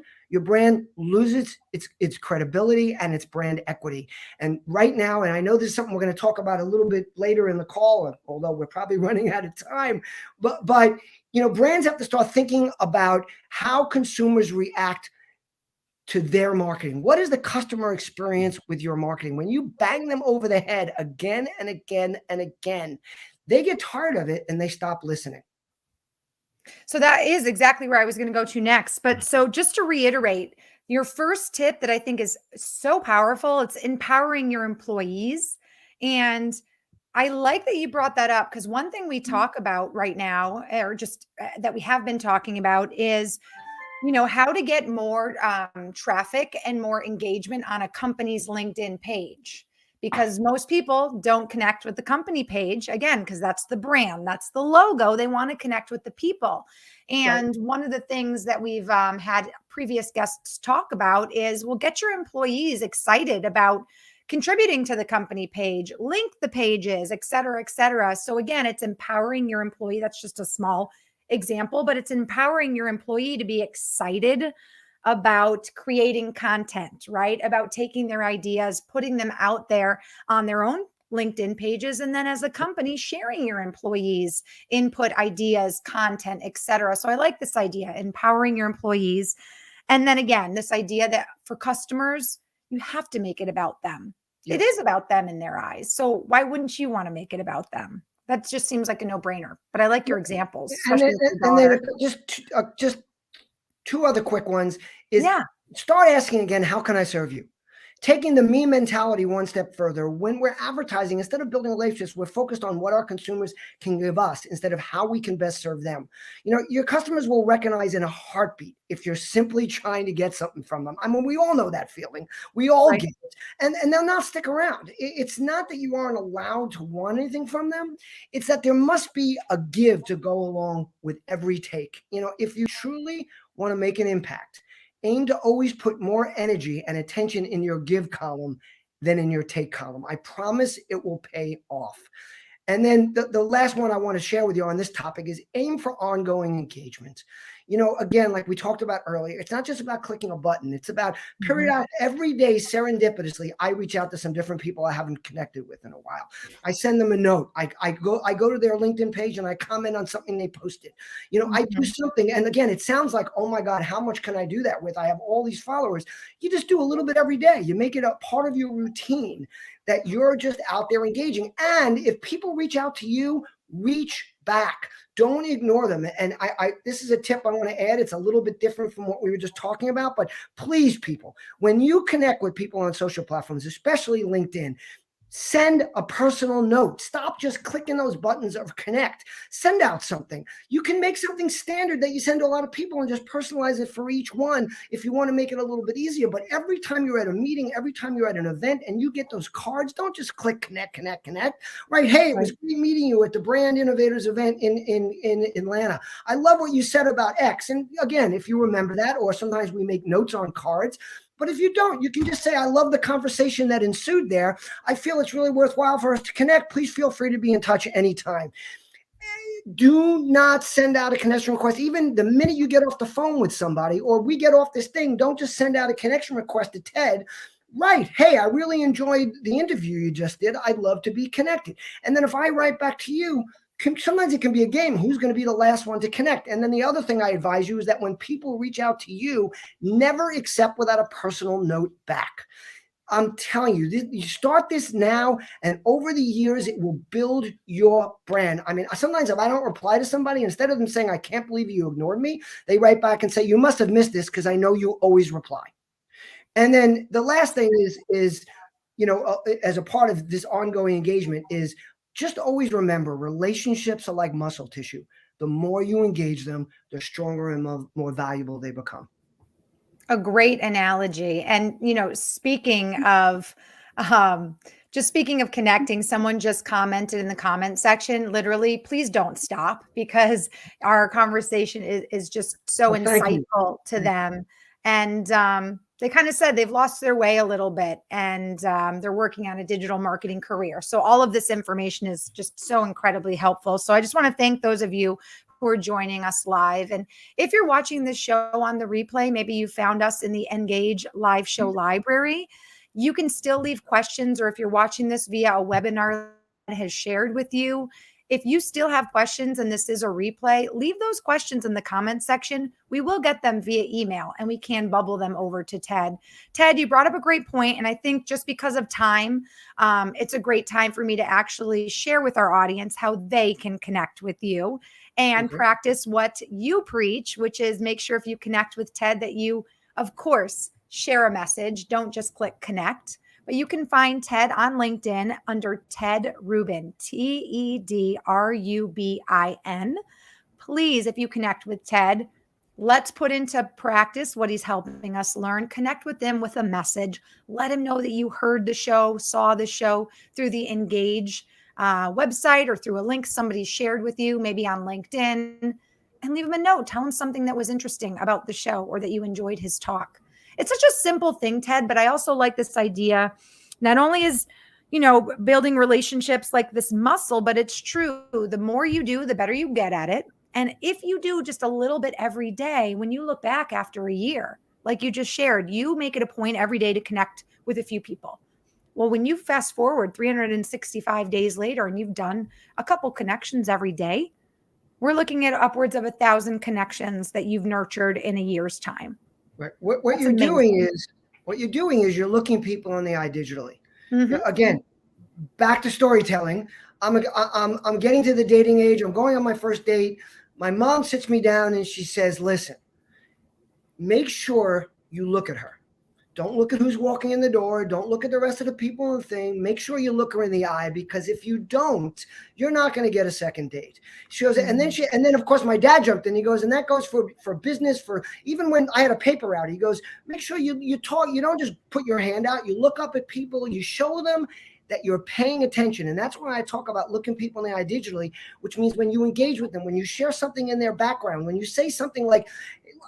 loses its credibility and its brand equity. And right now, and I know this is something we're going to talk about a little bit later in the call, although we're probably running out of time, but brands have to start thinking about how consumers react to their marketing. What is the customer experience with your marketing? When you bang them over the head again and again and again, they get tired of it and they stop listening. So that is exactly where I was going to go to next. But so just to reiterate, your first tip that I think is so powerful, it's empowering your employees. And I like that you brought that up, because one thing we talk about right now, or just that we have been talking about, is how to get more traffic and more engagement on a company's LinkedIn page, because most people don't connect with the company page, again, because that's the brand, that's the logo. They want to connect with the people. And one of the things that we've had previous guests talk about is, well, get your employees excited about contributing to the company page, link the pages, et cetera, et cetera. So again, it's empowering your employee. That's just a small example, but it's empowering your employee to be excited about creating content, right? About taking their ideas, putting them out there on their own LinkedIn pages, and then as a company, sharing your employees' input, ideas, content, etc. So I like this idea, empowering your employees. And then again, this idea that for customers, you have to make it about them. It Yes. is about them in their eyes. So why wouldn't you want to make it about them? That just seems like a no-brainer. But I like your examples, And then especially with your and then daughter. just 2 other quick ones is Yeah. start asking again, how can I serve you? Taking the me mentality one step further. When we're advertising, instead of building relationships, we're focused on what our consumers can give us instead of how we can best serve them. Your customers will recognize in a heartbeat if you're simply trying to get something from them. I mean, we all know that feeling. We all Right. get it. And they'll not stick around. It's not that you aren't allowed to want anything from them. It's that there must be a give to go along with every take. If you truly want to make an impact, aim to always put more energy and attention in your give column than in your take column. I promise it will pay off. And then the last one I want to share with you on this topic is aim for ongoing engagement. Again, like we talked about earlier, it's not just about clicking a button. It's about Mhm. periodic, every day, serendipitously, I reach out to some different people I haven't connected with in a while. I send them a note. I go to their LinkedIn page and I comment on something they posted. I do Mhm. something. And again, it sounds like, oh my God, how much can I do that with? I have all these followers. You just do a little bit every day. You make it a part of your routine that you're just out there engaging. And if people reach out to you, reach back. Don't ignore them. And this is a tip I want to add. It's a little bit different from what we were just talking about, but please, people, when you connect with people on social platforms, especially LinkedIn, send a personal note. Stop just clicking those buttons of connect. Send out something. You can make something standard that you send to a lot of people and just personalize it for each one if you want to make it a little bit easier. But every time you're at a meeting, every time you're at an event and you get those cards, don't just click connect, connect, connect. Right? Hey, it was Right. great meeting you at the Brand Innovators event in Atlanta. I love what you said about X. And again, if you remember that, or sometimes we make notes on cards. But if you don't, you can just say, I love the conversation that ensued there. I feel it's really worthwhile for us to connect. Please feel free to be in touch anytime. Do not send out a connection request. Even the minute you get off the phone with somebody or we get off this thing, don't just send out a connection request to Ted. Right. Hey, I really enjoyed the interview you just did. I'd love to be connected. And then if I write back to you, sometimes it can be a game. Who's going to be the last one to connect? And then the other thing I advise you is that when people reach out to you, never accept without a personal note back. I'm telling you, you start this now, and over the years, it will build your brand. I mean, sometimes if I don't reply to somebody, instead of them saying, I can't believe you ignored me, they write back and say, you must have missed this because I know you always reply. And then the last thing is as a part of this ongoing engagement is just always remember relationships are like muscle tissue. The more you engage them, the stronger and more valuable they become. A great analogy. And, speaking of, um, just speaking of connecting, someone just commented in the comment section, literally, please don't stop because our conversation is just so Oh, thank you. insightful to Thank you. them. And they kind of said they've lost their way a little bit and they're working on a digital marketing career. So all of this information is just so incredibly helpful. So I just want to thank those of you who are joining us live. And if you're watching this show on the replay, maybe you found us in the Engage live show library. You can still leave questions, or if you're watching this via a webinar that has shared with you, if you still have questions and this is a replay, leave those questions in the comment section. We will get them via email and we can bubble them over to Ted. Ted, you brought up a great point, and I think just because of time, it's a great time for me to actually share with our audience how they can connect with you and Okay. practice what you preach, which is make sure if you connect with Ted that you, of course, share a message. Don't just click connect. But you can find Ted on LinkedIn under Ted Rubin, TEDRUBIN. Please, if you connect with Ted, let's put into practice what he's helping us learn. Connect with him with a message. Let him know that you heard the show, saw the show through the Engage website or through a link somebody shared with you, maybe on LinkedIn, and leave him a note. Tell him something that was interesting about the show or that you enjoyed his talk. It's such a simple thing, Ted, but I also like this idea. Not only is building relationships like this muscle, but it's true. The more you do, the better you get at it. And if you do just a little bit every day, when you look back after a year, like you just shared, you make it a point every day to connect with a few people. Well, when you fast forward 365 days later and you've done a couple connections every day, we're looking at upwards of 1,000 connections that you've nurtured in a year's time. Right. What That's you're doing amazing. What you're doing is you're looking people in the eye digitally. Mhm. Again, back to storytelling. I'm getting to the dating age. I'm going on my first date. My mom sits me down and she says, "Listen, make sure you look at her. Don't look at who's walking in the door. Don't look at the rest of the people in the thing. Make sure you look her in the eye, because if you don't, you're not going to get a second date." She goes, Mhm. and then of course my dad jumped in. He goes, and that goes for business, for even when I had a paper route. He goes, make sure you talk. You don't just put your hand out. You look up at people. You show them that you're paying attention. And that's why I talk about looking people in the eye digitally, which means when you engage with them, when you share something in their background, when you say something like,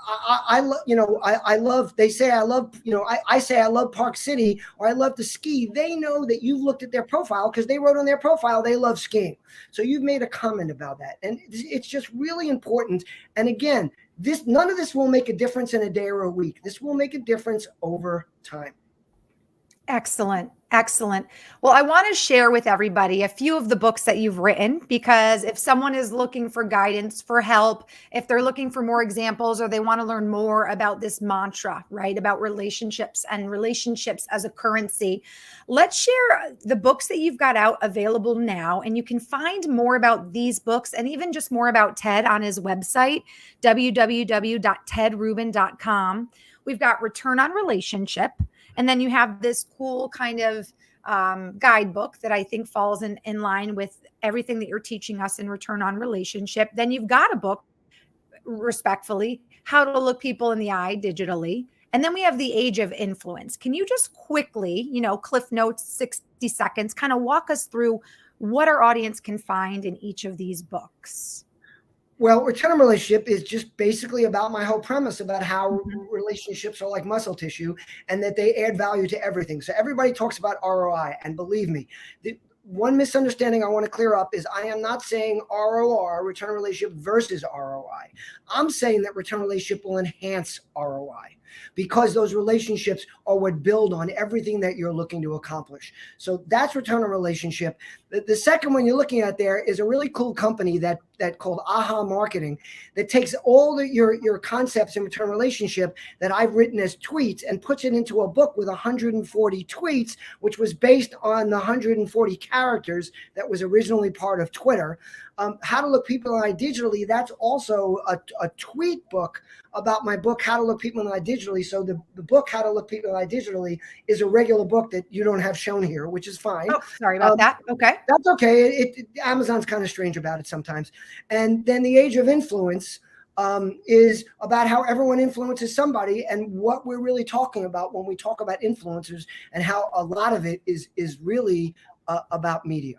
I love, they say, I love, I say, I love Park City, or I love to ski. They know that you've looked at their profile because they wrote on their profile they love skiing. So you've made a comment about that. And it's just really important. And again, none of this will make a difference in a day or a week. This will make a difference over time. Excellent. Excellent. Well, I want to share with everybody a few of the books that you've written, because if someone is looking for guidance, for help, if they're looking for more examples, or they want to learn more about this mantra, right, about relationships and relationships as a currency, let's share the books that you've got out available now. And you can find more about these books and even just more about Ted on his website, www.tedrubin.com. We've got Return on Relationship. And then you have this cool kind of guidebook that I think falls in line with everything that you're teaching us in Return on Relationship. Then you've got a book, respectfully, How to Look People in the Eye Digitally. And then we have The Age of Influence. Can you just quickly, Cliff Notes, 60 seconds, kind of walk us through what our audience can find in each of these books? Well, return on relationship is just basically about my whole premise about how Mhm. relationships are like muscle tissue, and that they add value to everything. So everybody talks about ROI, and believe me, the one misunderstanding I want to clear up is I am not saying ROR, return on relationship, versus ROI. I'm saying that return on relationship will enhance ROI, because those relationships are what build on everything that you're looking to accomplish. So that's return on relationship. The second one you're looking at there is a really cool company that called Aha Marketing, that takes all your concepts in return relationship that I've written as tweets and puts it into a book with 140 tweets, which was based on the 140 characters that was originally part of Twitter. How to Look People in the Eye Digitally, that's also a tweet book about my book, How to Look People in the Eye Digitally. So the book, How to Look People in the Eye Digitally, is a regular book that you don't have shown here, which is fine. Oh, sorry about that. Okay. That's okay. Amazon's kind of strange about it sometimes. And then The Age of Influence is about how everyone influences somebody, and what we're really talking about when we talk about influencers, and how a lot of it is really about media.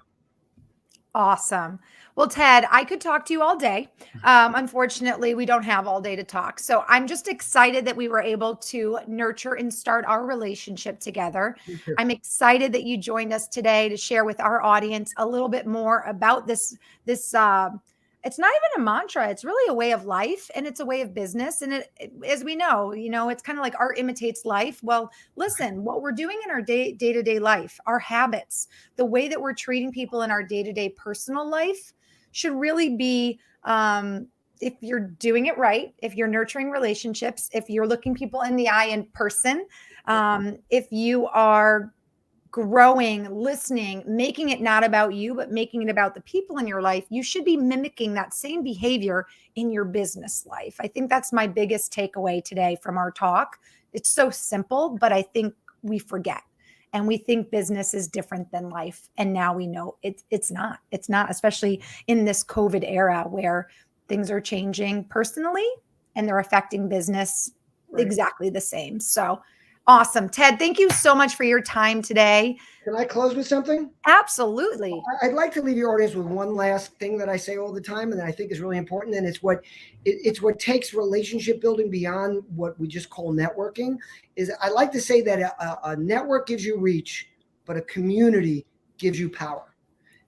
Awesome. Well, Ted, I could talk to you all day. Unfortunately, we don't have all day to talk. So I'm just excited that we were able to nurture and start our relationship together. Me too. I'm excited that you joined us today to share with our audience a little bit more about this. It's not even a mantra. It's really a way of life, and it's a way of business. And as we know, it's kind of like art imitates life. Well, listen, what we're doing in our day-to-day life, our habits, the way that we're treating people in our day-to-day personal life should really be, if you're doing it right, if you're nurturing relationships, if you're looking people in the eye in person, if you are growing, listening, making it not about you, but making it about the people in your life, you should be mimicking that same behavior in your business life. I think that's my biggest takeaway today from our talk. It's so simple, but I think we forget, and we think business is different than life. And now we know it's not. It's not, especially in this COVID era where things are changing personally and they're affecting business Right. exactly the same. So awesome. Ted, thank you so much for your time today. Can I close with something? Absolutely. I'd like to leave your audience with one last thing that I say all the time, and that I think is really important, and it's what takes relationship building beyond what we just call networking. Is I like to say that a network gives you reach, but a community gives you power.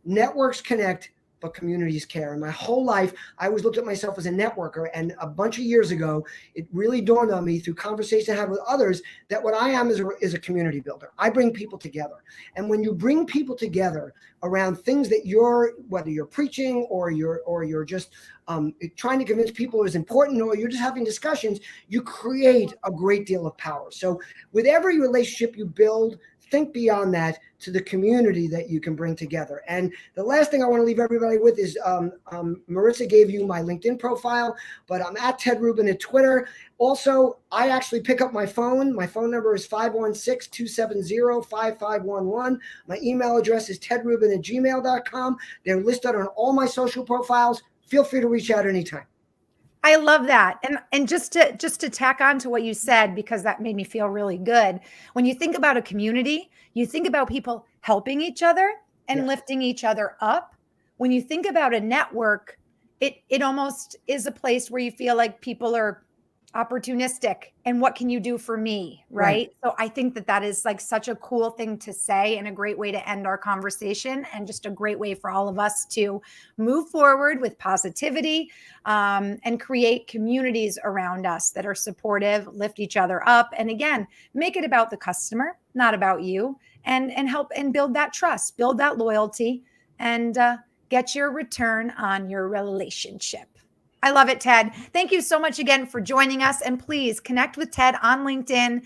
Networks connect, but communities care. And my whole life, I always looked at myself as a networker. And a bunch of years ago, it really dawned on me through conversation I had with others that what I am is a community builder. I bring people together. And when you bring people together around things that whether you're preaching or you're just trying to convince people is important, or you're just having discussions, you create a great deal of power. So with every relationship you build, think beyond that to the community that you can bring together. And the last thing I want to leave everybody with is Marissa gave you my LinkedIn profile, but I'm at Ted Rubin at Twitter. Also, I actually pick up my phone. My phone number is 516-270-5511. My email address is tedrubin@gmail.com. They're listed on all my social profiles. Feel free to reach out anytime. I love that. And just to tack on to what you said, because that made me feel really good. When you think about a community, you think about people helping each other and lifting each other up. When you think about a network, it almost is a place where you feel like people are opportunistic and what can you do for me, right? So I think that is like such a cool thing to say and a great way to end our conversation, and just a great way for all of us to move forward with positivity, and create communities around us that are supportive, lift each other up, and again, make it about the customer, not about you, and help and build that trust, build that loyalty, and get your return on your relationship. I love it, Ted. Thank you so much again for joining us. And please connect with Ted on LinkedIn.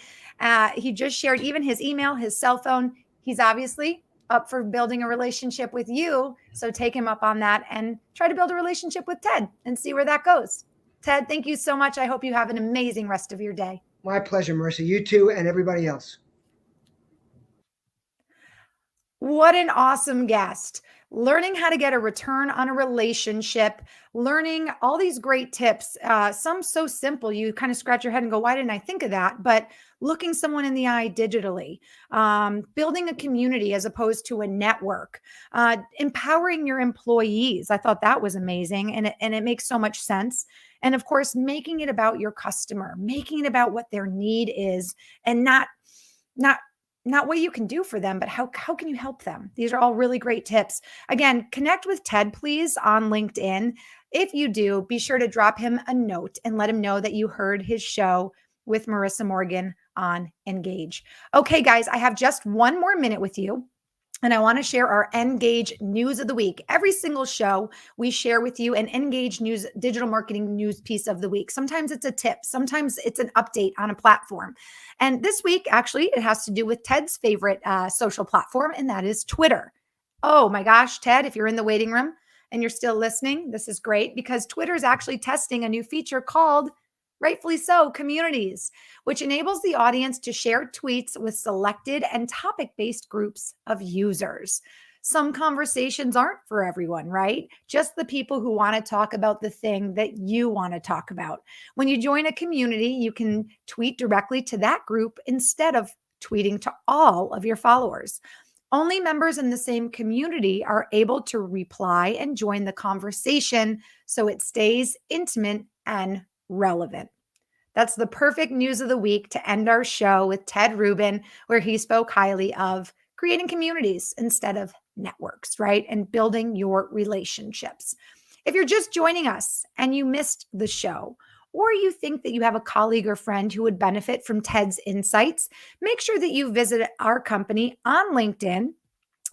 He just shared even his email, his cell phone. He's obviously up for building a relationship with you. So take him up on that and try to build a relationship with Ted and see where that goes. Ted, thank you so much. I hope you have an amazing rest of your day. My pleasure, Marissa. You too, and everybody else. What an awesome guest. Learning how to get a return on a relationship, learning all these great tips. Some so simple, you kind of scratch your head and go, why didn't I think of that? But looking someone in the eye digitally, building a community as opposed to a network, empowering your employees. I thought that was amazing. And it makes so much sense. And of course, making it about your customer, making it about what their need is, and not what you can do for them, but how can you help them? These are all really great tips. Again, connect with Ted, please, on LinkedIn. If you do, be sure to drop him a note and let him know that you heard his show with Marissa Morgan on Engage. Okay, guys, I have just one more minute with you. And I want to share our Engage news of the week. Every single show, we share with you an Engage news, digital marketing news piece of the week. Sometimes it's a tip, sometimes it's an update on a platform. And this week, actually, it has to do with Ted's favorite social platform, and that is Twitter. Oh my gosh, Ted, if you're in the waiting room and you're still listening, this is great, because Twitter is actually testing a new feature called, rightfully so, communities, which enables the audience to share tweets with selected and topic-based groups of users. Some conversations aren't for everyone, right? Just the people who want to talk about the thing that you want to talk about. When you join a community, you can tweet directly to that group instead of tweeting to all of your followers. Only members in the same community are able to reply and join the conversation, so it stays intimate and relevant. That's the perfect news of the week to end our show with Ted Rubin, where he spoke highly of creating communities instead of networks, right? And building your relationships. If you're just joining us and you missed the show, or you think that you have a colleague or friend who would benefit from Ted's insights, make sure that you visit our company on LinkedIn.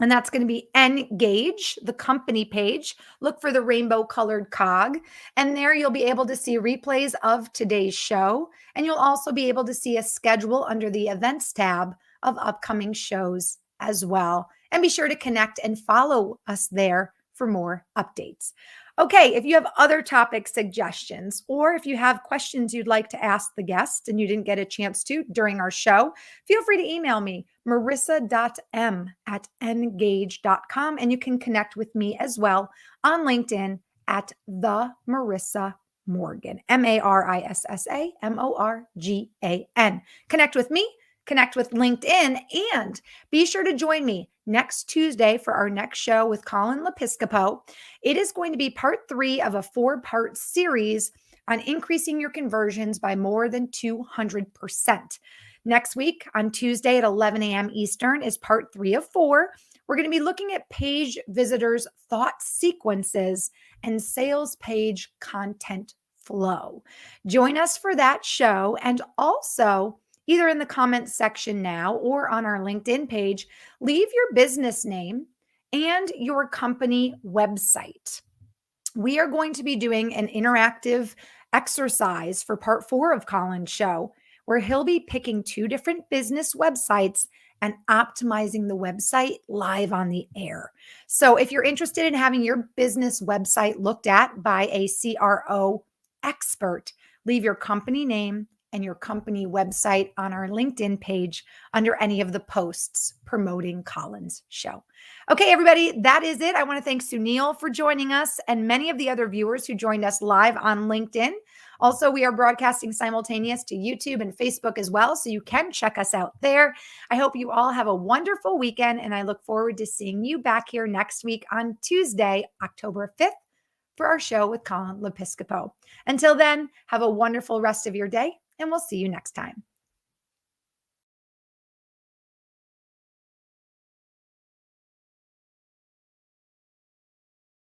And that's going to be Engage, the company page. Look for the rainbow colored cog. And there you'll be able to see replays of today's show. And you'll also be able to see a schedule under the events tab of upcoming shows as well. And be sure to connect and follow us there for more updates. Okay, if you have other topic suggestions, or if you have questions you'd like to ask the guest and you didn't get a chance to during our show, feel free to email me, marissa.m@engage.com, and you can connect with me as well on LinkedIn at the Marissa Morgan, MARISSAMORGAN. Connect with me, connect with LinkedIn, and be sure to join me next Tuesday for our next show with Colin Lepiscopo. It is going to be part 3 of a 4-part series on increasing your conversions by more than 200%. Next week on Tuesday at 11 a.m. Eastern is part 3 of 4, We're going to be looking at page visitors' thought sequences and sales page content flow. Join us for that show. And also, either in the comments section now or on our LinkedIn page, leave your business name and your company website. We are going to be doing an interactive exercise for part 4 of Colin's show, where he'll be picking 2 different business websites and optimizing the website live on the air. So if you're interested in having your business website looked at by a CRO expert, leave your company name and your company website on our LinkedIn page under any of the posts promoting Colin's show. Okay, everybody, that is it. I want to thank Sunil for joining us and many of the other viewers who joined us live on LinkedIn. Also, we are broadcasting simultaneous to YouTube and Facebook as well, so you can check us out there. I hope you all have a wonderful weekend, and I look forward to seeing you back here next week on Tuesday, October 5th, for our show with Colin Lepiscopo. Until then, have a wonderful rest of your day, and we'll see you next time.